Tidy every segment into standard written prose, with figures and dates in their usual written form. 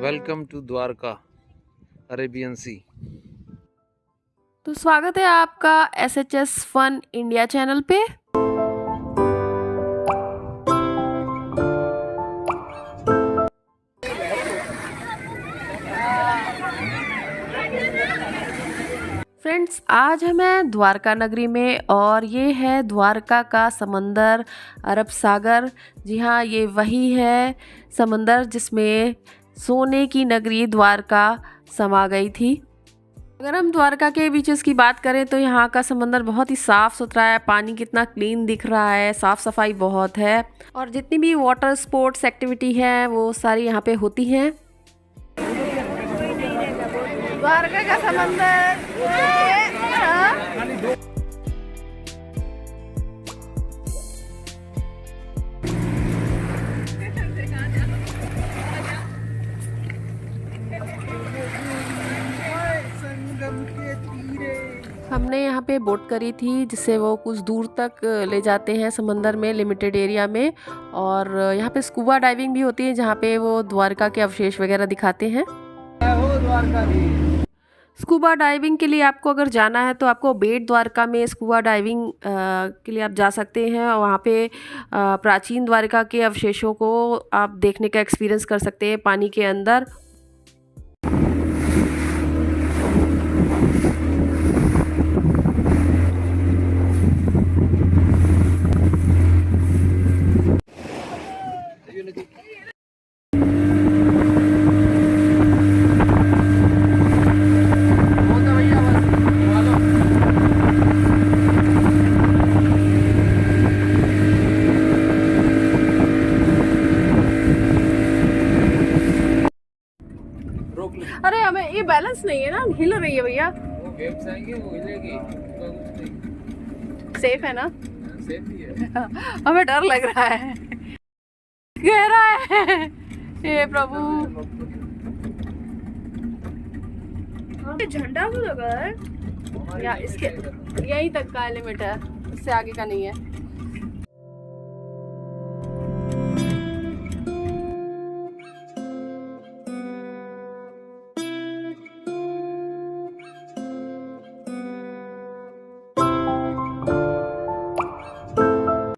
Welcome to Dwarka Arabian सी। तो स्वागत है आपका SHS फन इंडिया चैनल पे। फ्रेंड्स, आज है मैं द्वारका नगरी में और ये है द्वारका का समंदर, अरब सागर। जी हाँ, ये वही है समंदर जिसमें सोने की नगरी द्वारका समा गई थी। अगर हम द्वारका के बीचेस की बात करें तो यहाँ का समंदर बहुत ही साफ़ सुथरा है। पानी कितना क्लीन दिख रहा है, साफ़ सफाई बहुत है और जितनी भी वाटर स्पोर्ट्स एक्टिविटी है वो सारी यहाँ पे होती हैं। द्वारका का समंदर हमने यहाँ पे बोट करी थी जिससे वो कुछ दूर तक ले जाते हैं समंदर में, लिमिटेड एरिया में। और यहाँ पे स्कूबा डाइविंग भी होती है जहाँ पे वो द्वारका के अवशेष वगैरह दिखाते हैं। स्कूबा डाइविंग के लिए आपको अगर जाना है तो आपको बेट द्वारका में स्कूबा डाइविंग के लिए आप जा सकते हैं और वहाँ पे प्राचीन द्वारका के अवशेषों को आप देखने का एक्सपीरियंस कर सकते हैं पानी के अंदर। अरे हमें ये बैलेंस नहीं है ना, हिल रही है भैया। वो वेव्स आएंगे, वो हिलेगी। सेफ है ना? सेफ ही है। हमें डर लग रहा है, गहरा है। हे प्रभु, ये झंडा भी लगा है या इसके यहीं तक का लिमिट है, इससे आगे का नहीं है।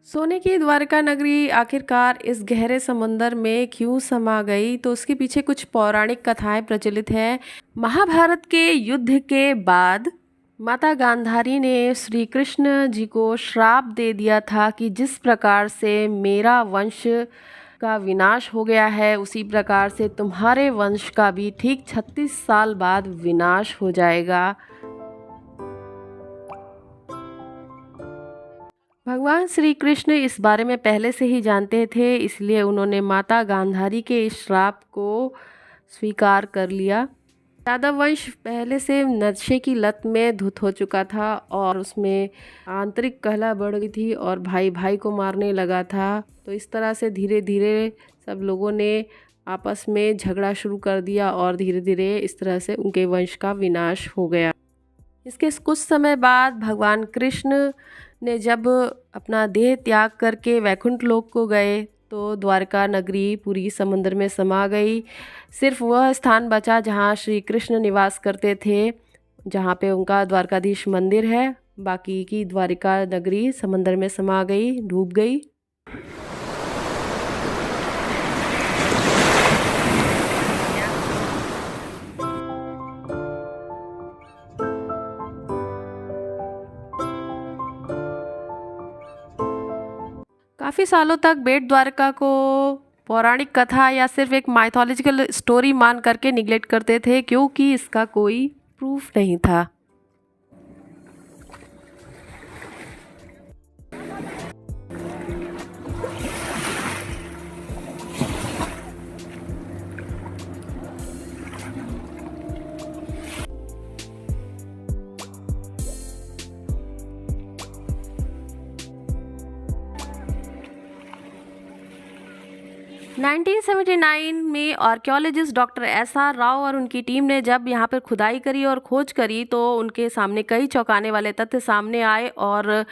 सोने की द्वारका नगरी आखिरकार इस गहरे समंदर में क्यों समा गई, तो उसके पीछे कुछ पौराणिक कथाएं प्रचलित हैं। महाभारत के युद्ध के बाद माता गांधारी ने श्री कृष्ण जी को श्राप दे दिया था कि जिस प्रकार से मेरा वंश का विनाश हो गया है उसी प्रकार से तुम्हारे वंश का भी ठीक 36 साल बाद विनाश हो जाएगा। भगवान श्री कृष्ण इस बारे में पहले से ही जानते थे, इसलिए उन्होंने माता गांधारी के इस श्राप को स्वीकार कर लिया। यादव वंश पहले से नशे की लत में धुत हो चुका था और उसमें आंतरिक कलह बढ़ गई थी और भाई भाई को मारने लगा था। तो इस तरह से धीरे धीरे सब लोगों ने आपस में झगड़ा शुरू कर दिया और धीरे धीरे इस तरह से उनके वंश का विनाश हो गया। इसके कुछ समय बाद भगवान कृष्ण ने जब अपना देह त्याग करके वैकुंठ लोक को गए तो द्वारका नगरी पूरी समंदर में समा गई। सिर्फ वह स्थान बचा जहाँ श्री कृष्ण निवास करते थे, जहाँ पे उनका द्वारकाधीश मंदिर है। बाकी की द्वारका नगरी समंदर में समा गई, डूब गई। काफ़ी सालों तक बेट द्वारका को पौराणिक कथा या सिर्फ एक माइथोलॉजिकल स्टोरी मान करके निगलेक्ट करते थे, क्योंकि इसका कोई प्रूफ नहीं था। नाइनटीन 1979 में आर्कियोलॉजिस्ट डॉक्टर SR राव और उनकी टीम ने जब यहाँ पर खुदाई करी और खोज करी तो उनके सामने कई चौंकाने वाले तथ्य सामने आए और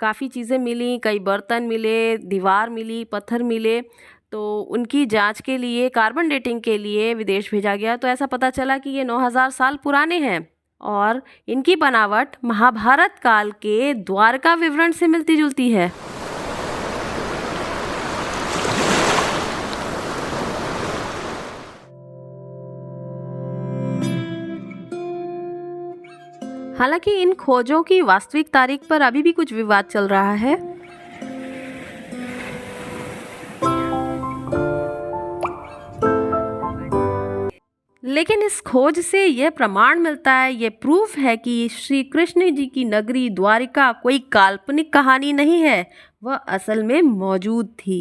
काफ़ी चीज़ें मिली, कई बर्तन मिले, दीवार मिली, पत्थर मिले। तो उनकी जांच के लिए, कार्बन डेटिंग के लिए विदेश भेजा गया। तो ऐसा पता चला कि ये 9000 साल पुराने हैं और इनकी बनावट महाभारत काल के द्वारका विवरण से मिलती जुलती है। हालांकि इन खोजों की वास्तविक तारीख पर अभी भी कुछ विवाद चल रहा है। लेकिन इस खोज से यह प्रमाण मिलता है, ये प्रूफ है कि श्री कृष्ण जी की नगरी द्वारिका कोई काल्पनिक कहानी नहीं है, वह असल में मौजूद थी।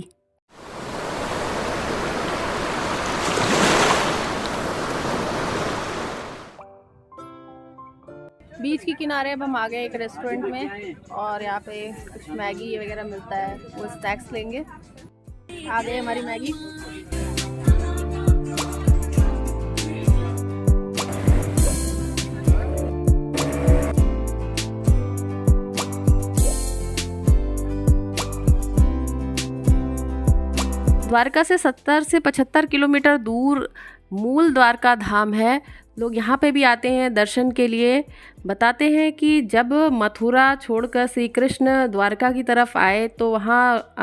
बीच के किनारे अब हम आ गए एक रेस्टोरेंट में और यहाँ पे कुछ मैगी वगैरह मिलता है, वो स्नैक्स लेंगे। आ गई हमारी मैगी। द्वारका से 70 से 75 किलोमीटर दूर मूल द्वारका धाम है। लोग यहाँ पे भी आते हैं दर्शन के लिए। बताते हैं कि जब मथुरा छोड़कर श्री कृष्ण द्वारका की तरफ आए तो वहाँ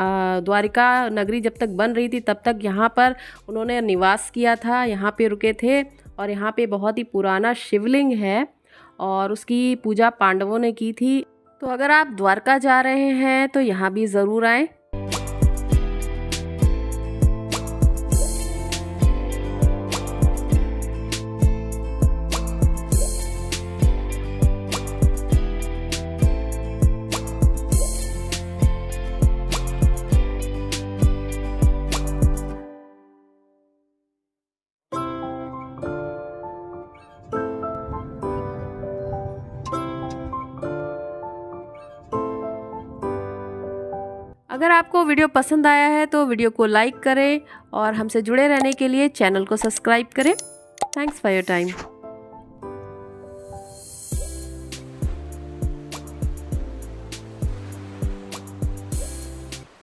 द्वारिका नगरी जब तक बन रही थी तब तक यहाँ पर उन्होंने निवास किया था, यहाँ पे रुके थे। और यहाँ पे बहुत ही पुराना शिवलिंग है और उसकी पूजा पांडवों ने की थी। तो अगर आप द्वारका जा रहे हैं तो यहाँ भी ज़रूर आएँ। अगर आपको वीडियो पसंद आया है तो वीडियो को लाइक करें और हमसे जुड़े रहने के लिए चैनल को सब्सक्राइब करें। Thanks for your time.